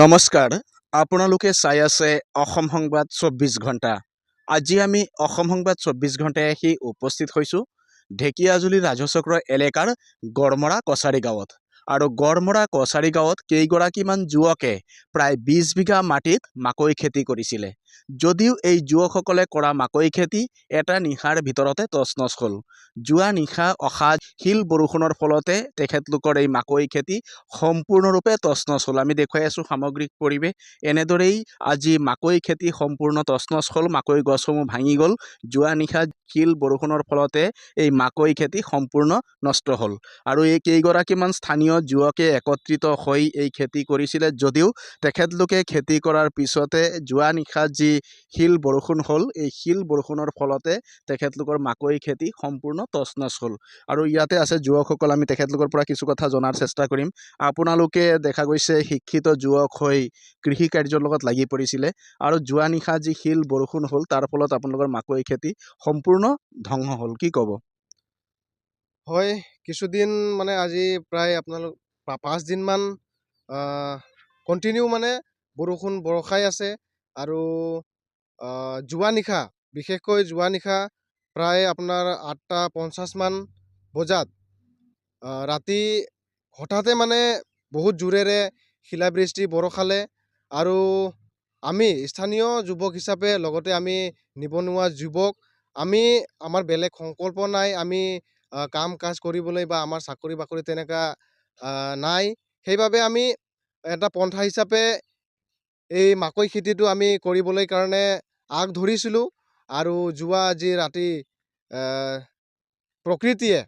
নমস্কাৰ, আপোনালোকে চাই আছে অসম সংবাদ ২৪ ঘণ্টা। আজি আমি অসম সংবাদ ২৪ ঘণ্টাই আহি উপস্থিত হৈছোঁ ঢেকীয়াজুলি ৰাজচক্ৰ এলেকাৰ গড়মৰা কছাৰী গাঁৱত। আৰু গড়মৰা কছাৰী গাঁৱত কেইগৰাকীমান যুৱকে প্ৰায় ২০ বিঘা মাটিত মাকৈ খেতি কৰিছিলে। যদিও এই যুৱকসকলে কৰা মাকৈ খেতি এটা নিশাৰ ভিতৰতে তছনছ হ'ল। যোৱা নিশা অহা শিল বৰষুণৰ ফলতে তেখেতলোকৰ এই মাকৈ খেতি সম্পূৰ্ণৰূপে তছনছ হ'ল। আমি দেখুৱাই আছোঁ সামগ্ৰিক পৰিৱেশ। এনেদৰেই আজি মাকৈ খেতি সম্পূৰ্ণ তছনছ হ'ল, মাকৈ গছসমূহ ভাঙি গ'ল। যোৱা নিশা শিল বৰষুণৰ ফলতে এই মাকৈ খেতি সম্পূৰ্ণ নষ্ট হ'ল। আৰু এই কেইগৰাকীমান স্থানীয় যুৱকে একত্ৰিত হৈ এই খেতি কৰিছিলে, যদিও তেখেতলোকে খেতি কৰাৰ পিছতে যোৱা নিশা যি শিল বৰষুণ হ'ল, এই শিল বৰষুণৰ ফলতে তেখেতলোকৰ মাকৈ খেতি সম্পূৰ্ণ তছনছ হ'ল। আৰু ইয়াতে আছে যুৱকসকল, আমি তেখেতলোকৰ পৰা কিছু কথা জনাৰ চেষ্টা কৰিম। আপোনালোকে দেখা গৈছে শিক্ষিত যুৱক হৈ কৃষি কাৰ্যৰ লগত লাগি পৰিছিলে, আৰু যোৱা নিশা যি শিল বৰষুণ হ'ল তাৰ ফলত আপোনালোকৰ মাকৈ খেতি সম্পূৰ্ণ ধ্বংস হ'ল। কি ক'ব? হয়, কিছুদিন মানে আজি প্ৰায় আপোনালোক 5 দিনমান কণ্টিনিউ মানে বৰষুণ বৰষাই আছে। আৰু যোৱা নিশা, বিশেষকৈ যোৱা নিশা প্ৰায় আপোনাৰ 8:50মান বজাত ৰাতি হঠাতে মানে বহুত জোৰেৰে শিলাবৃষ্টি বৰষালে। আৰু আমি স্থানীয় যুৱক হিচাপে, লগতে আমি নিবনুৱা যুৱক, আমি আমাৰ বেলেগ সংকল্প নাই, আমি কাম কাজ কৰিবলৈ বা আমাৰ চাকৰি বাকৰি তেনেকুৱা নাই। সেইবাবে আমি এটা পন্থা হিচাপে এই মাকৈ খেতিটো আমি কৰিবলৈ কাৰণে আগ ধৰিছিলোঁ। আৰু যোৱা আজি ৰাতি প্ৰকৃতিয়ে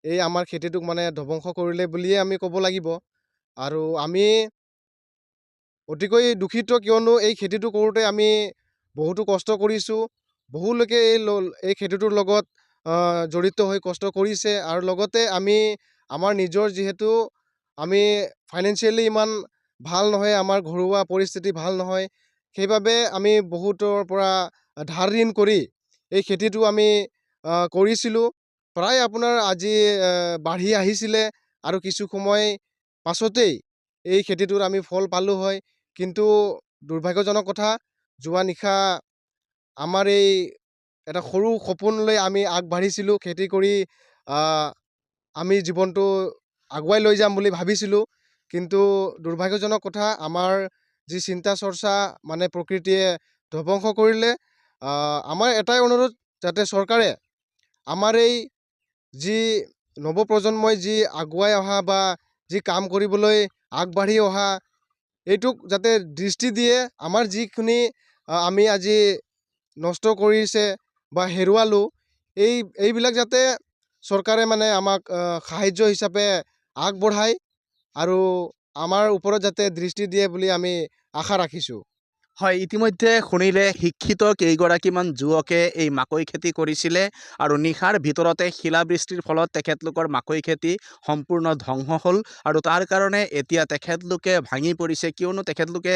এই আমাৰ খেতিটোক মানে ধ্বংস কৰিলে বুলিয়ে আমি ক'ব লাগিব। আৰু আমি অতিকৈ দুখিত, কিয়নো এই খেতিটো কৰোঁতে আমি বহুতো কষ্ট কৰিছোঁ। বহু লোকে এই খেতিটোৰ লগত জড়িত হৈ কষ্ট কৰিছে। আৰু লগতে আমি আমাৰ নিজৰ, যিহেতু আমি ফাইনেন্সিয়েলি ইমান ভাল নহয়, আমাৰ ঘৰুৱা পৰিস্থিতি ভাল নহয়, সেইবাবে আমি বহুতৰ পৰা ধাৰ ঋণ কৰি এই খেতিটো আমি কৰিছিলোঁ। প্ৰায় আপোনাৰ আজি বাঢ়ি আহিছিলে, আৰু কিছু সময় পাছতেই এই খেতিটোৰ আমি ফল পালোঁ হয়। কিন্তু দুৰ্ভাগ্যজনক কথা, যোৱা নিশা আমাৰ এই এটা সৰু সপোন লৈ আমি আগবাঢ়িছিলোঁ, খেতি কৰি আমি জীৱনটো আগুৱাই লৈ যাম বুলি ভাবিছিলোঁ। কিন্তু দুৰ্ভাগ্যজনক কথা, আমাৰ যি চিন্তা চৰ্চা মানে প্ৰকৃতিয়ে ধ্বংস কৰিলে। আমাৰ এটাই অনুৰোধ, যাতে চৰকাৰে আমাৰ এই যি নৱপ্ৰজন্মই যি আগুৱাই অহা বা যি কাম কৰিবলৈ আগবাঢ়ি অহা, এইটোক যাতে দৃষ্টি দিয়ে। আমাৰ যিখিনি আমি আজি নষ্ট কৰিছে বা হেৰুৱালোঁ, এইবিলাক যাতে চৰকাৰে মানে আমাক সাহাৰ্য হিচাপে আগবঢ়ায়, আৰু আমাৰ ওপৰত যাতে দৃষ্টি দিয়ে বুলি আমি আশা ৰাখিছোঁ। হয়, ইতিমধ্যে শুনিলে শিক্ষিত কেইগৰাকীমান যুৱকে এই মাকৈ খেতি কৰিছিলে, আৰু নিশাৰ ভিতৰতে শিলাবৃষ্টিৰ ফলত তেখেতলোকৰ মাকৈ খেতি সম্পূৰ্ণ ধ্বংস হ'ল। আৰু তাৰ কাৰণে এতিয়া তেখেতলোকে ভাঙি পৰিছে, কিয়নো তেখেতলোকে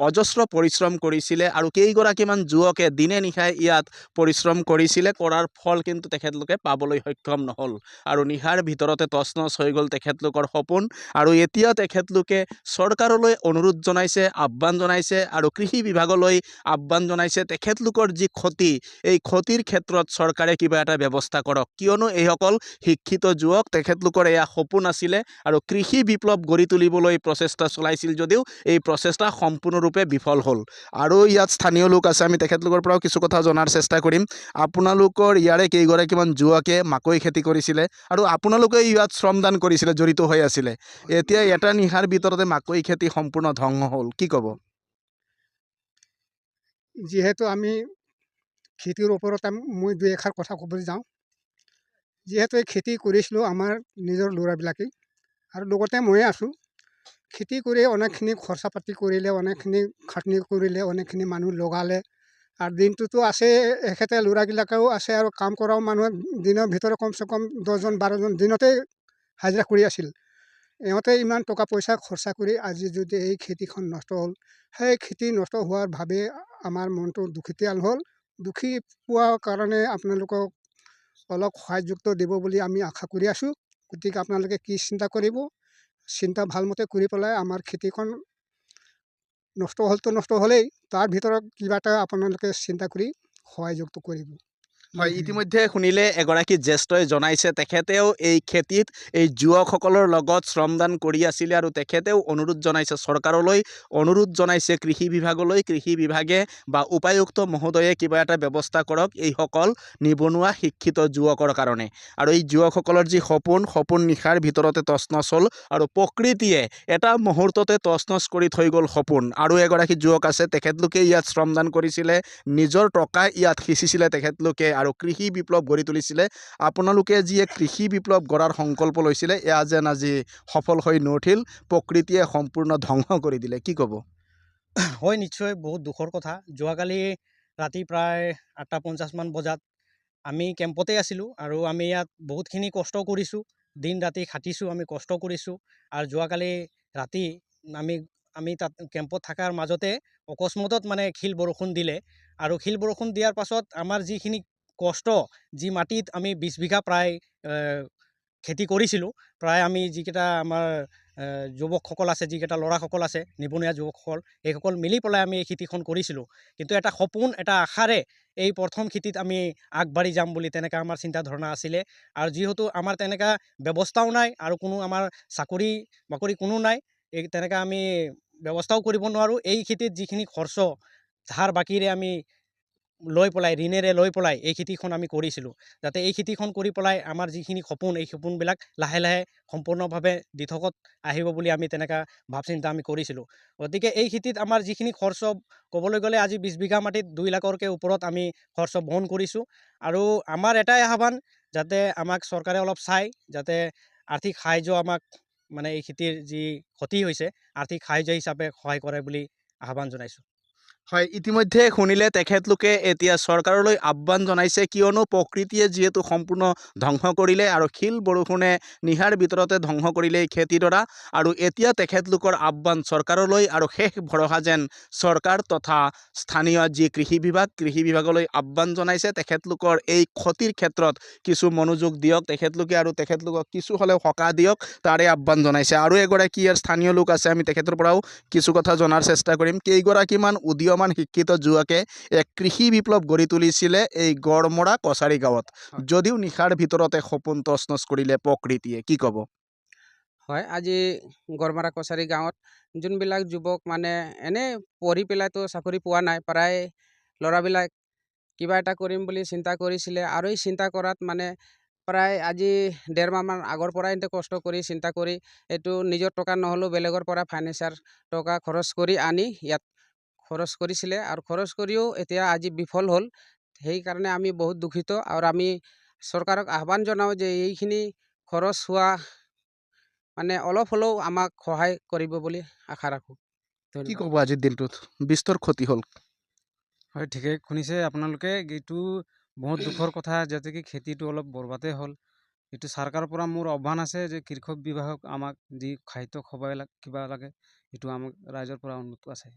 অজস্ৰ পৰিশ্ৰম কৰিছিলে, আৰু কেইগৰাকীমান যুৱকে দিনে নিশাই ইয়াত পৰিশ্ৰম কৰিছিলে, কৰাৰ ফল কিন্তু তেখেতলোকে পাবলৈ সক্ষম নহ'ল। আৰু নিশাৰ ভিতৰতে তছনছ হৈ গ'ল তেখেতলোকৰ সপোন। আৰু এতিয়া তেখেতলোকে চৰকাৰলৈ অনুৰোধ জনাইছে, আহ্বান জনাইছে, আৰু কৃষি বিভাগলৈ আহ্বান জনাইছে, তেখেতলোকৰ যি ক্ষতি, এই ক্ষতিৰ ক্ষেত্ৰত চৰকাৰে কিবা এটা ব্যৱস্থা কৰক। কিয়নো এইসকল শিক্ষিত যুৱক, তেখেতলোকৰ এয়া সপোন আছিলে, আৰু কৃষি বিপ্লৱ গঢ়ি তুলিবলৈ প্ৰচেষ্টা চলাইছিল, যদিও এই প্ৰচেষ্টা সম্পূৰ্ণৰূপে বিফল হ'ল। আৰু ইয়াত স্থানীয় লোক আছে, আমি তেখেতলোকৰ পৰাও কিছু কথা জনাৰ চেষ্টা কৰিম। আপোনালোকৰ ইয়াৰে কেইগৰাকীমান যুৱকে মাকৈ খেতি কৰিছিলে, আৰু আপোনালোকে ইয়াত শ্ৰমদান কৰিছিলে, জড়িত হৈ আছিলে। এতিয়া এটা নিশাৰ ভিতৰতে মাকৈ খেতি সম্পূৰ্ণ ধ্বংস হ'ল। কি ক'ব? যিহেতু আমি খেতিৰ ওপৰত মই দুই এষাৰ কথা ক'বলৈ যাওঁ। যিহেতু এই খেতি কৰিছিলোঁ আমাৰ নিজৰ ল'ৰাবিলাকেই, আৰু লগতে ময়ে আছোঁ। খেতি কৰি অনেকখিনি খৰচা পাতি কৰিলে, অনেকখিনি খাটনি কৰিলে, অনেকখিনি মানুহ লগালে, আৰু দিনটোতো আছে, এখেতে ল'ৰাবিলাকেও আছে, আৰু কাম কৰাও মানুহে দিনৰ ভিতৰত কমচে কম 10জন 12জন দিনতে হাজিৰা কৰি আছিল। ইহঁতে ইমান টকা পইচা খৰচা কৰি আজি যদি এই খেতিখন নষ্ট হ'ল, সেই খেতি নষ্ট হোৱাৰ ভাৱে আমাৰ মনটো দুখিতীয়াল হ'ল। দুখী পোৱাৰ কাৰণে আপোনালোকক অলপ সহায়যুক্ত দিব বুলি আমি আশা কৰি আছোঁ। গতিকে আপোনালোকে কি চিন্তা কৰিব, চিন্তা ভালমতে কৰি পেলাই আমাৰ খেতিখন নষ্ট হ'লতো নষ্ট হ'লেই তাৰ ভিতৰত কিবা এটা আপোনালোকে চিন্তা কৰি সহযোগটো কৰিব। হয়, ইতিমধ্যে শুনিলে এগৰাকী জ্যেষ্ঠই জনাইছে তেখেতেও এই খেতিত এই যুৱকসকলৰ লগত শ্ৰমদান কৰি আছিলে আৰু তেখেতেও অনুৰোধ জনাইছে চৰকাৰলৈ, অনুৰোধ জনাইছে কৃষি বিভাগলৈ, কৃষি বিভাগে বা উপায়ুক্ত মহোদয়ে কিবা এটা ব্যৱস্থা কৰক এইসকল নিবনুৱা শিক্ষিত যুৱকৰ কাৰণে। আৰু এই যুৱকসকলৰ যি সপোন নিশাৰ ভিতৰতে তছনছ হ'ল আৰু প্ৰকৃতিয়ে এটা মুহূৰ্ততে তছনছ কৰি থৈ গ'ল সপোন। আৰু এগৰাকী যুৱক আছে, তেখেতলোকে ইয়াত শ্ৰমদান কৰিছিলে, নিজৰ টকা ইয়াত সিঁচিছিলে তেখেতলোকে আৰু কৃষি বিপ্লৱ গঢ়ি তুলিছিলে। আপোনালোকে যি এক কৃষি বিপ্লৱ গঢ়াৰ সংকল্প লৈছিলে, এয়া যেন আজি সফল হৈ নুঠিল, প্ৰকৃতিয়ে সম্পূৰ্ণ ধ্বংস কৰি দিলে, কি ক'ব? হয়, নিশ্চয় বহুত দুখৰ কথা। যোৱাকালি ৰাতি প্ৰায় 8:50 মান বজাত আমি কেম্পতে আছিলোঁ আৰু আমি ইয়াত বহুতখিনি কষ্ট কৰিছোঁ, দিন ৰাতি খাটিছোঁ, আমি কষ্ট কৰিছোঁ। আৰু যোৱাকালি ৰাতি আমি তাত কেম্পত থকাৰ মাজতে অকস্মাতত মানে শিল বৰষুণ দিলে আৰু শিল বৰষুণ দিয়াৰ পাছত আমাৰ যিখিনি কষ্ট, যি মাটিত আমি 20 বিঘা প্ৰায় খেতি কৰিছিলোঁ, প্ৰায় আমি যিকেইটা আমাৰ যুৱকসকল আছে, যিকেইটা ল'ৰাসকল আছে, নিবনুৱা যুৱকসকল, এইসকল মিলি পেলাই আমি এই খেতিখন কৰিছিলোঁ। কিন্তু এটা সপোন, এটা আশাৰে এই প্ৰথম খেতিত আমি আগবাঢ়ি যাম বুলি তেনেকৈ আমাৰ চিন্তাধাৰণা আছিলে। আৰু যিহেতু আমাৰ তেনেকুৱা ব্যৱস্থাও নাই আৰু কোনো আমাৰ চাকৰি বাকৰি কোনো নাই, এই তেনেকৈ আমি ব্যৱস্থাও কৰিব নোৱাৰোঁ। এই খেতিত যিখিনি খৰচ ধাৰ বাকীৰে আমি লৈ পেলাই, ঋণেৰে লৈ পেলাই এই খেতিখন আমি কৰিছিলোঁ, যাতে এই খেতিখন কৰি পেলাই আমাৰ যিখিনি সপোন, এই সপোনবিলাক লাহে লাহে সম্পূৰ্ণভাৱে দিঠকত আহিব বুলি আমি তেনেকুৱা ভাৱ চিন্তা আমি কৰিছিলোঁ। গতিকে এই খেতিত আমাৰ যিখিনি খৰচ ক'বলৈ গ'লে আজি 20 বিঘা মাটিত 2 লাখতকৈ ওপৰত আমি খৰচ বহন কৰিছোঁ। আৰু আমাৰ এটাই আহ্বান, যাতে আমাক চৰকাৰে অলপ চাই, যাতে আৰ্থিক সাহাৰ্য আমাক মানে এই খেতিৰ যি ক্ষতি হৈছে আৰ্থিক সাহাৰ্য হিচাপে সহায় কৰে বুলি আহ্বান জনাইছোঁ। হয়, ইতিমধ্যে শুনিলে তেখেতলোকে এতিয়া চৰকাৰলৈ আহ্বান জনাইছে, কিয়নো প্ৰকৃতিয়ে যিহেতু সম্পূৰ্ণ ধ্বংস কৰিলে আৰু শিল বৰষুণে নিশাৰ ভিতৰতে ধ্বংস কৰিলে এই খেতিডৰা। আৰু এতিয়া তেখেতলোকৰ আহ্বান চৰকাৰলৈ আৰু শেষ ভৰসা যেন চৰকাৰ তথা স্থানীয় যি কৃষি বিভাগলৈ আহ্বান জনাইছে, তেখেতলোকৰ এই ক্ষতিৰ ক্ষেত্ৰত কিছু মনোযোগ দিয়ক তেখেতলোকে আৰু তেখেতলোকক কিছু হ'লেও সকাহ দিয়ক, তাৰে আহ্বান জনাইছে। আৰু এগৰাকী ইয়াৰ স্থানীয় লোক আছে, আমি তেখেতৰ পৰাও কিছু কথা জনাৰ চেষ্টা কৰিম। কেইগৰাকীমান উদীয়মান শিক্ষিত যুৱকে এক কৃষি বিপ্লৱ গঢ়ি তুলিছিলে এই গড়মৰা কছাৰী গাঁৱত, যদিও নিশাৰ ভিতৰতে সপোন তছনছ কৰিলে প্ৰকৃতিয়ে, কি ক'ব? হয়, আজি গড়মৰা কছাৰী গাঁৱত যোনবিলাক যুৱক মানে এনে পঢ়ি পেলাইতো চাকৰি পোৱা নাই, প্ৰায় ল'ৰাবিলাক কিবা এটা কৰিম বুলি চিন্তা কৰিছিলে। আৰু এই চিন্তা কৰাত মানে প্ৰায় আজি 1.5 মাহমান আগৰ পৰাই এতে কষ্ট কৰি চিন্তা কৰি এইটো নিজৰ টকা নহ'লেও বেলেগৰ পৰা ফাইনেন্সাৰ টকা খৰচ কৰি আনি ইয়াত খৰচ কৰিছিলে আৰু খৰচ কৰিও এতিয়া আজি বিফল হ'ল। সেইকাৰণে আমি বহুত দুখিত আৰু আমি চৰকাৰক আহ্বান জনাওঁ যে এইখিনি খৰচ হোৱা মানে অলপ হ'লেও আমাক সহায় কৰিব বুলি আশা ৰাখোঁ। কি ক'ব আজিৰ দিনটোত বিস্তৰ ক্ষতি হ'ল? হয়, ঠিকে শুনিছে আপোনালোকে। এইটো বহুত দুখৰ কথা, যাতে কি খেতিটো অলপ বৰবাদে হ'ল। এইটো চৰকাৰৰ পৰা মোৰ আহ্বান আছে যে কৃষক বিভাগক আমাক যি খাদ্য খোৱাই কিবা লাগে, এইটো আমাক ৰাইজৰ পৰা অনুৰোধ আছে।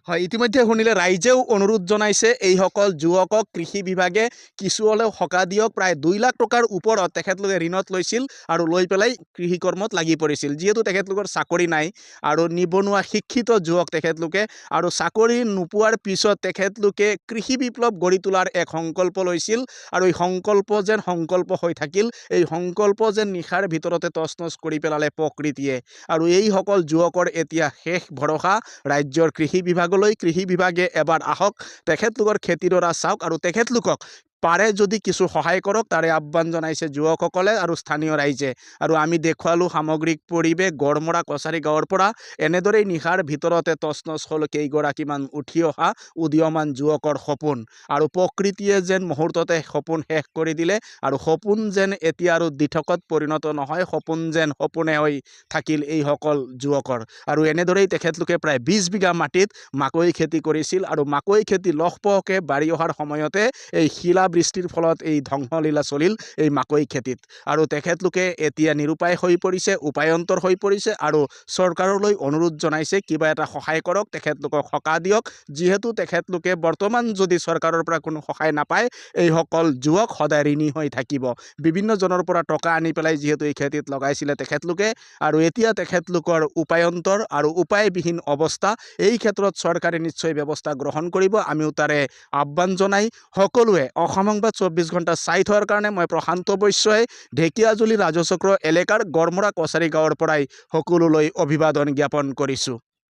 হয়, ইতিমধ্যে শুনিলে ৰাইজেও অনুৰোধ জনাইছে এইসকল যুৱকক কৃষি বিভাগে কিছু হ'লেও সকাহ দিয়ক। প্ৰায় 2 লাখ টকাৰ ওপৰত তেখেতলোকে ঋণত লৈছিল আৰু লৈ পেলাই কৃষি কৰ্মত লাগি পৰিছিল। যিহেতু তেখেতলোকৰ চাকৰি নাই আৰু নিবনুৱা শিক্ষিত যুৱক তেখেতলোকে, আৰু চাকৰি নোপোৱাৰ পিছত তেখেতলোকে কৃষি বিপ্লৱ গঢ়ি তোলাৰ এক সংকল্প লৈছিল আৰু এই সংকল্প যেন সংকল্প হৈ থাকিল, এই সংকল্প যেন নিশাৰ ভিতৰতে তছনছ কৰি পেলালে প্ৰকৃতিয়ে। আৰু এইসকল যুৱকৰ এতিয়া শেষ ভৰসা ৰাজ্যৰ কৃষি বিভাগলৈ। কৃষি বিভাগে এবাৰ আহক, তেখেতলোকৰ খেতিডৰা চাওক আৰু তেখেতলোকক পাৰে যদি কিছু সহায় কৰক, তাৰে আহ্বান জনাইছে যুৱকসকলে আৰু স্থানীয় ৰাইজে। আৰু আমি দেখুৱালোঁ সামগ্ৰিক পৰিৱেশ গড়মৰা কছাৰী গাঁৱৰ পৰা। এনেদৰেই নিশাৰ ভিতৰতে তছনছ হ'ল কেইগৰাকীমান উঠি অহা উদীয়মান যুৱকৰ সপোন, আৰু প্ৰকৃতিয়ে যেন মুহূৰ্ততে সপোন শেষ কৰি দিলে আৰু সপোন যেন এতিয়া আৰু দিঠকত পৰিণত নহয়, সপোন যেন সপোনে হৈ থাকিল এইসকল যুৱকৰ। আৰু এনেদৰেই তেখেতলোকে প্ৰায় 20 বিঘা মাটিত মাকৈ খেতি কৰিছিল আৰু মাকৈ খেতি লহপহকৈ বাঢ়ি অহাৰ সময়তে এই শিলা বৃষ্টিৰ ফলত এই ধ্বংসলীলা চলিল এই মাকৈ খেতিত আৰু তেখেতলোকে এতিয়া নিৰুপায় হৈ পৰিছে, উপায়ন্তৰ হৈ পৰিছে আৰু চৰকাৰলৈ অনুৰোধ জনাইছে কিবা এটা সহায় কৰক, তেখেতলোকক সকাহ দিয়ক। যিহেতু তেখেতলোকে বৰ্তমান যদি চৰকাৰৰ পৰা কোনো সহায় নাপায়, এইসকল যুৱক সদায় ঋণী হৈ থাকিব। বিভিন্নজনৰ পৰা টকা আনি পেলাই যিহেতু এই খেতিত লগাইছিলে তেখেতলোকে, আৰু এতিয়া তেখেতলোকৰ উপায়ন্তৰ আৰু উপায়বিহীন অৱস্থা। এই ক্ষেত্ৰত চৰকাৰে নিশ্চয় ব্যৱস্থা গ্ৰহণ কৰিব। আমিও তাৰে আহ্বান জনাই সকলোৱে অসম সংবাদ 24 ঘণ্টা চাই থোৱাৰ কাৰণে মই প্ৰশান্ত বৈশ্যই ঢেকীয়াজুলি ৰাজচক্ৰ এলেকাৰ গড়মৰা কছাৰী গাঁৱৰ পৰাই সকলোলৈ অভিবাদন জ্ঞাপন কৰিছোঁ।